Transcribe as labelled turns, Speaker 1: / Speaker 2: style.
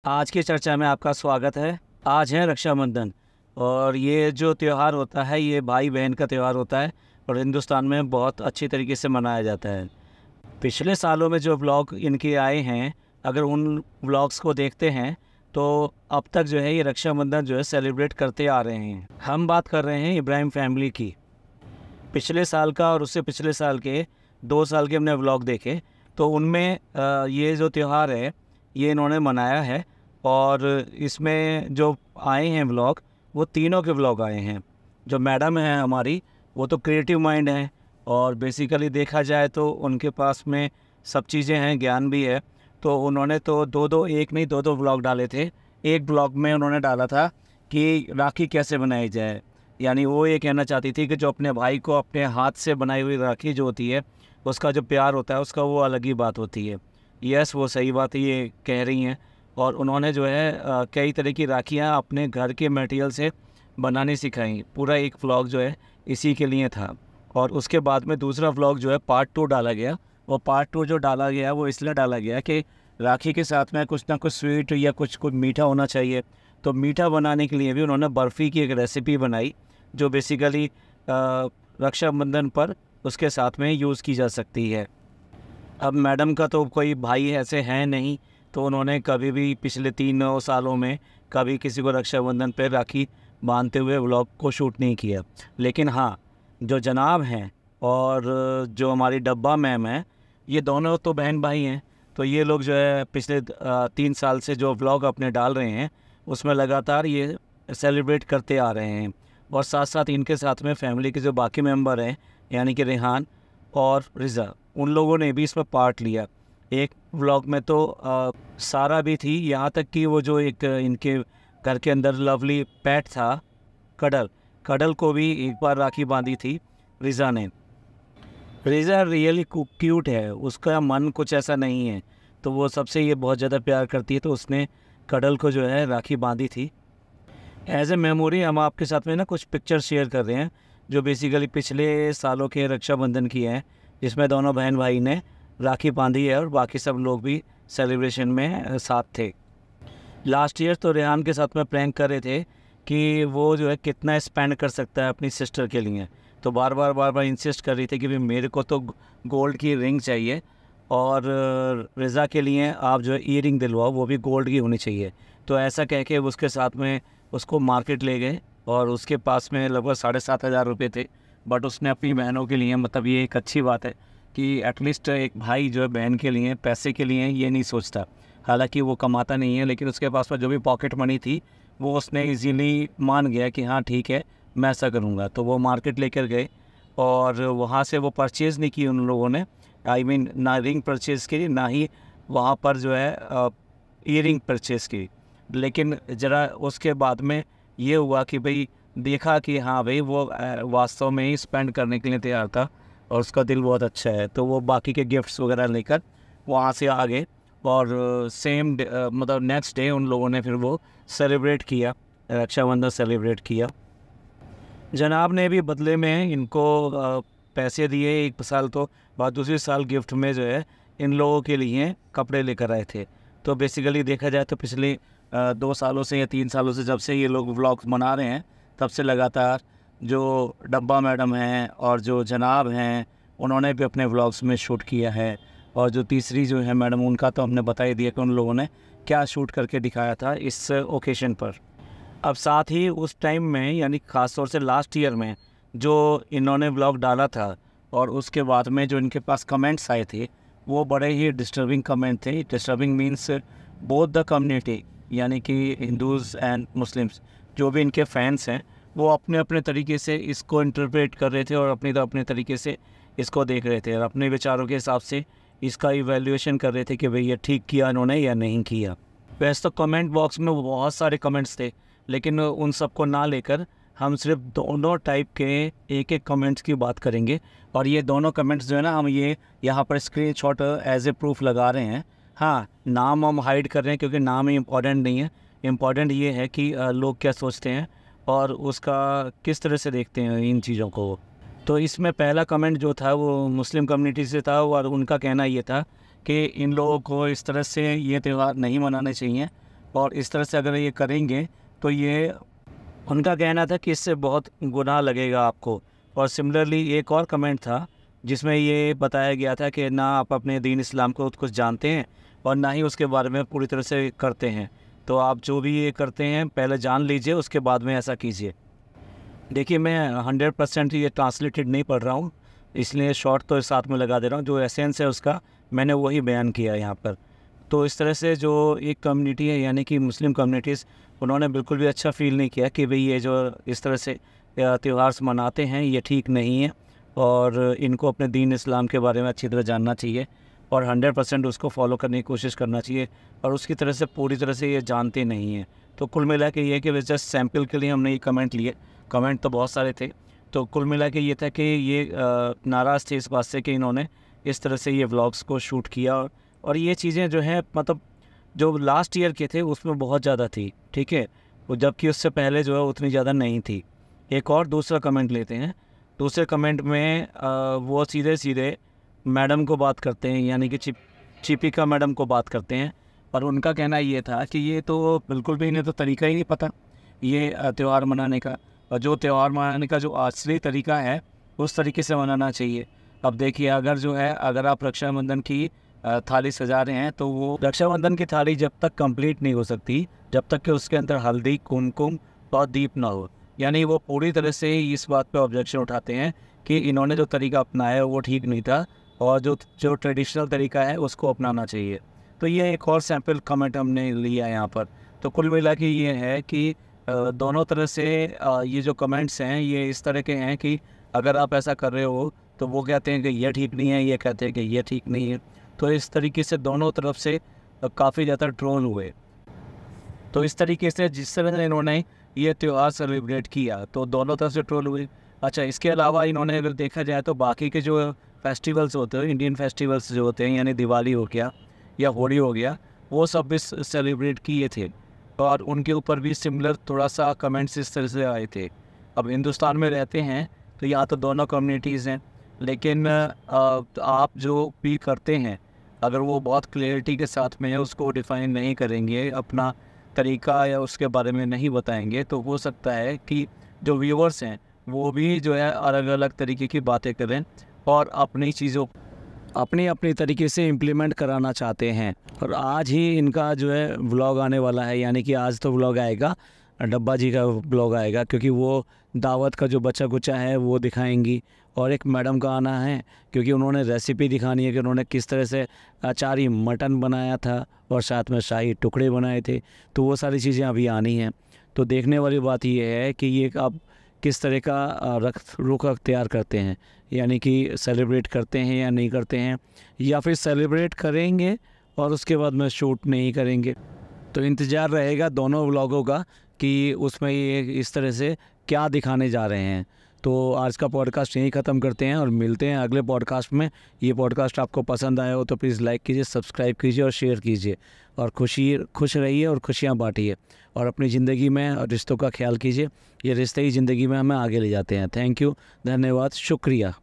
Speaker 1: आज की चर्चा में आपका स्वागत है। आज है रक्षाबंधन और ये जो त्यौहार होता है ये भाई बहन का त्यौहार होता है और हिंदुस्तान में बहुत अच्छी तरीके से मनाया जाता है। पिछले सालों में जो व्लॉग इनके आए हैं, अगर उन व्लॉग्स को देखते हैं तो अब तक जो है ये रक्षाबंधन जो है सेलिब्रेट करते आ रहे हैं। हम बात कर रहे हैं इब्राहिम फैमिली की। पिछले साल का और उससे पिछले साल के 2 साल के हमने व्लॉग देखे तो उनमें ये जो त्यौहार है ये इन्होंने मनाया है और इसमें जो आए हैं व्लॉग वो तीनों के व्लॉग आए हैं। जो मैडम है हमारी वो तो क्रिएटिव माइंड है और बेसिकली देखा जाए तो उनके पास में सब चीज़ें हैं, ज्ञान भी है। तो उन्होंने तो एक नहीं दो व्लॉग डाले थे। एक व्लॉग में उन्होंने डाला था कि राखी कैसे बनाई जाए, यानी वो ये कहना चाहती थी कि जो अपने भाई को अपने हाथ से बनाई हुई राखी जो होती है उसका जो प्यार होता है उसका वो अलग ही बात होती है। यस, वो सही बात है, ये कह रही हैं। और उन्होंने जो है कई तरह की राखियाँ अपने घर के मटेरियल से बनानी सिखाई। पूरा एक व्लॉग जो है इसी के लिए था। और उसके बाद में दूसरा व्लॉग जो है पार्ट 2 डाला गया। वो पार्ट 2 जो डाला गया वो इसलिए डाला गया कि राखी के साथ में कुछ ना कुछ स्वीट या कुछ मीठा होना चाहिए। तो मीठा बनाने के लिए भी उन्होंने बर्फ़ी की एक रेसिपी बनाई जो बेसिकली रक्षाबंधन पर उसके साथ में यूज़ की जा सकती है। अब मैडम का तो कोई भाई ऐसे हैं नहीं, तो उन्होंने कभी भी पिछले 3 सालों में कभी किसी को रक्षाबंधन पर राखी बांधते हुए व्लॉग को शूट नहीं किया। लेकिन हाँ, जो जनाब हैं और जो हमारी डब्बा मैम हैं, ये दोनों तो बहन भाई हैं। तो ये लोग जो है पिछले 3 साल से जो व्लॉग अपने डाल रहे हैं उसमें लगातार ये सेलिब्रेट करते आ रहे हैं। और साथ साथ इनके साथ में फैमिली के जो बाकी मेंबर हैं यानी कि रेहान और रिज़ा, उन लोगों ने भी इसमें पार्ट लिया। एक व्लॉग में तो सारा भी थी, यहाँ तक कि वो जो एक इनके घर के अंदर लवली पेट था कडल को भी एक बार राखी बांधी थी रिज़ा ने। रिज़ा रियली क्यूट है, उसका मन कुछ ऐसा नहीं है, तो वो सबसे ये बहुत ज़्यादा प्यार करती है, तो उसने कडल को जो है राखी बांधी थी। एज ए मेमोरी हम आपके साथ में ना कुछ पिक्चर शेयर कर रहे हैं जो बेसिकली पिछले सालों के रक्षाबंधन की हैं, जिसमें दोनों बहन भाई ने राखी बांधी है और बाकी सब लोग भी सेलिब्रेशन में साथ थे। लास्ट ईयर तो रेहान के साथ में प्रैंक कर रहे थे कि वो जो है कितना स्पेंड कर सकता है अपनी सिस्टर के लिए। तो बार बार इंसिस्ट कर रही थी कि भाई मेरे को तो गोल्ड की रिंग चाहिए और रिज़ा के लिए आप जो है ईयरिंग दिलवाओ, वो भी गोल्ड की होनी चाहिए। तो ऐसा कह के उसके साथ में उसको मार्केट ले गए और उसके पास में लगभग 7,500 रुपये थे। बट उसने अपनी बहनों के लिए, मतलब ये एक अच्छी बात है कि एटलीस्ट एक भाई जो है बहन के लिए पैसे के लिए ये नहीं सोचता। हालांकि वो कमाता नहीं है, लेकिन उसके पास में जो भी पॉकेट मनी थी वो उसने इजीली मान गया कि हाँ ठीक है मैं ऐसा करूँगा। तो वो मार्केट लेकर गए और वहाँ से वो परचेज़ नहीं की उन लोगों ने। आई मीन ना रिंग परचेज़ की ना ही वहाँ पर जो है ईयरिंग परचेज़ की। लेकिन ज़रा उसके बाद में ये हुआ कि भाई देखा कि हाँ भाई वो वास्तव में ही स्पेंड करने के लिए तैयार था और उसका दिल बहुत अच्छा है। तो वो बाकी के गिफ्ट्स वगैरह लेकर वहाँ से आ गए और सेम मतलब नेक्स्ट डे उन लोगों ने फिर वो सेलिब्रेट किया, रक्षाबंधन सेलिब्रेट किया। जनाब ने भी बदले में इनको पैसे दिए एक साल, तो बाद दूसरे साल गिफ्ट में जो है इन लोगों के लिए कपड़े लेकर आए थे। तो बेसिकली देखा जाए तो पिछले 2 सालों से या 3 सालों से जब से ये लोग व्लॉग्स बना रहे हैं तब से लगातार जो डब्बा मैडम हैं और जो जनाब हैं उन्होंने भी अपने व्लॉग्स में शूट किया है। और जो तीसरी जो है मैडम, उनका तो हमने बता ही दिया कि उन लोगों ने क्या शूट करके दिखाया था इस ओकेशन पर। अब साथ ही उस टाइम में यानी ख़ास तौर से लास्ट ईयर में जो इन्होंने व्लॉग डाला था और उसके बाद में जो इनके पास कमेंट्स आए थे वो बड़े ही डिस्टर्बिंग कमेंट थे। Disturbing means both the community, यानी कि हिंदूज़ एंड मुस्लिम्स, जो भी इनके फैंस हैं वो अपने अपने तरीके से इसको इंटरप्रेट कर रहे थे और अपने तरीके से इसको देख रहे थे और अपने विचारों के हिसाब से इसका इवैल्यूएशन कर रहे थे कि भाई ये ठीक किया इन्होंने या नहीं किया। वैसे तो कमेंट बॉक्स में बहुत सारे कमेंट्स थे, लेकिन उन सबको ना लेकर हम सिर्फ दोनों टाइप के एक कमेंट्स की बात करेंगे। और ये दोनों कमेंट्स जो है ना, हम ये यहाँ पर स्क्रीनशॉट एज ए प्रूफ लगा रहे हैं। हाँ, नाम हम हाइड कर रहे हैं क्योंकि नाम ही इम्पॉर्टेंट नहीं है। इम्पॉर्टेंट ये है कि लोग क्या सोचते हैं और उसका किस तरह से देखते हैं इन चीज़ों को। तो इसमें पहला कमेंट जो था वो मुस्लिम कम्युनिटी से था और उनका कहना ये था कि इन लोगों को इस तरह से ये त्यौहार नहीं मनाने चाहिए और इस तरह से अगर ये करेंगे तो ये उनका कहना था कि इससे बहुत गुनाह लगेगा आपको। और सिमिलरली एक और कमेंट था जिसमें ये बताया गया था कि ना आप अपने दीन इस्लाम को कुछ जानते हैं और ना ही उसके बारे में पूरी तरह से करते हैं। तो आप जो भी ये करते हैं पहले जान लीजिए, उसके बाद में ऐसा कीजिए। देखिए, मैं 100% ये ट्रांसलेटेड नहीं पढ़ रहा हूँ, इसलिए शॉर्ट तो साथ में लगा दे रहा हूँ। जो एसेंस है उसका मैंने वही बयान किया यहाँ पर। तो इस तरह से जो एक कम्युनिटी है यानी कि मुस्लिम कम्युनिटीज़, उन्होंने बिल्कुल भी अच्छा फ़ील नहीं किया कि भाई ये जो इस तरह से त्यौहार मनाते हैं ये ठीक नहीं है और इनको अपने दीन इस्लाम के बारे में अच्छी तरह जानना चाहिए और 100% उसको फॉलो करने की कोशिश करना चाहिए। और उसकी तरह से पूरी तरह से ये जानते नहीं हैं। तो कुल मिला के ये कि जस्ट सैम्पल के लिए हमने ये कमेंट लिए। कमेंट तो बहुत सारे थे, तो कुल मिला के ये था कि ये नाराज़ थे इस बात से कि इन्होंने इस तरह से ये व्लॉग्स को शूट किया। और ये चीज़ें जो हैं मतलब जो लास्ट ईयर के थे उसमें बहुत ज़्यादा थी, ठीक है, वो जबकि उससे पहले जो है उतनी ज़्यादा नहीं थी। एक और दूसरा कमेंट लेते हैं। दूसरे कमेंट में वो सीधे सीधे मैडम को बात करते हैं, यानी कि चिपिका मैडम को बात करते हैं। और उनका कहना ये था कि ये तो बिल्कुल भी इन्हें तो तरीका ही नहीं पता ये त्यौहार मनाने का, और जो त्यौहार मनाने का जो असली तरीका है उस तरीके से मनाना चाहिए। अब देखिए, अगर आप रक्षाबंधन की थाली सजा रहे हैं तो वो रक्षाबंधन की थाली जब तक कंप्लीट नहीं हो सकती जब तक कि उसके अंदर हल्दी, कुमकुम और दीप ना हो। यानी वो पूरी तरह से इस बात पे ऑब्जेक्शन उठाते हैं कि इन्होंने जो तरीका अपनाया वो ठीक नहीं था और जो ट्रेडिशनल तरीका है उसको अपनाना चाहिए। तो ये एक और सैम्पल कमेंट हमने लिया यहाँ पर। तो कुल मिला के ये है कि दोनों तरह से ये जो कमेंट्स हैं ये इस तरह के हैं कि अगर आप ऐसा कर रहे हो तो वो कहते हैं कि ये ठीक नहीं है, ये कहते हैं कि ये ठीक नहीं है। तो इस तरीके से दोनों तरफ से काफ़ी ज़्यादा ट्रोल हुए। तो इस तरीके से जिस तरह से इन्होंने ये त्यौहार सेलिब्रेट किया तो दोनों तरफ से ट्रोल हुए। अच्छा, इसके अलावा इन्होंने अगर देखा जाए तो बाकी के जो फेस्टिवल्स होते हैं, इंडियन फेस्टिवल्स जो होते हैं, यानी दिवाली हो गया या होली हो गया, वो सब भी सेलिब्रेट किए थे और उनके ऊपर भी सिमिलर थोड़ा सा कमेंट्स इस तरह से आए थे। अब हिंदुस्तान में रहते हैं तो यहाँ तो दोनों कम्युनिटीज़ हैं, लेकिन आप जो भी करते हैं अगर वो बहुत क्लियरिटी के साथ में है, उसको डिफ़ाइन नहीं करेंगे, अपना तरीका या उसके बारे में नहीं बताएंगे, तो हो सकता है कि जो व्यूअर्स हैं वो भी जो है अलग अलग तरीके की बातें करें और अपनी चीज़ों अपनी तरीके से इम्प्लीमेंट कराना चाहते हैं। और आज ही इनका जो है व्लॉग आने वाला है, यानी कि आज तो व्लॉग आएगा, डब्बा जी का व्लॉग आएगा, क्योंकि वो दावत का जो बचा कुचा है वो दिखाएंगी। और एक मैडम का आना है क्योंकि उन्होंने रेसिपी दिखानी है कि उन्होंने किस तरह से अचारी मटन बनाया था और साथ में शाही टुकड़े बनाए थे। तो वो सारी चीज़ें अभी आनी हैं। तो देखने वाली बात ये है कि ये आप किस तरह का रुख अख्तियार करते हैं, यानी कि सेलिब्रेट करते हैं या नहीं करते हैं, या फिर सेलिब्रेट करेंगे और उसके बाद में शूट नहीं करेंगे। तो इंतज़ार रहेगा दोनों व्लॉगों का कि उसमें ये इस तरह से क्या दिखाने जा रहे हैं। तो आज का पॉडकास्ट यहीं ख़त्म करते हैं और मिलते हैं अगले पॉडकास्ट में। ये पॉडकास्ट आपको पसंद आया हो तो प्लीज़ लाइक कीजिए, सब्सक्राइब कीजिए और शेयर कीजिए। और खुश रहिए और खुशियाँ बांटिए और अपनी ज़िंदगी में रिश्तों का ख्याल कीजिए। ये रिश्ते ही ज़िंदगी में हमें आगे ले जाते हैं। थैंक यू, धन्यवाद, शुक्रिया।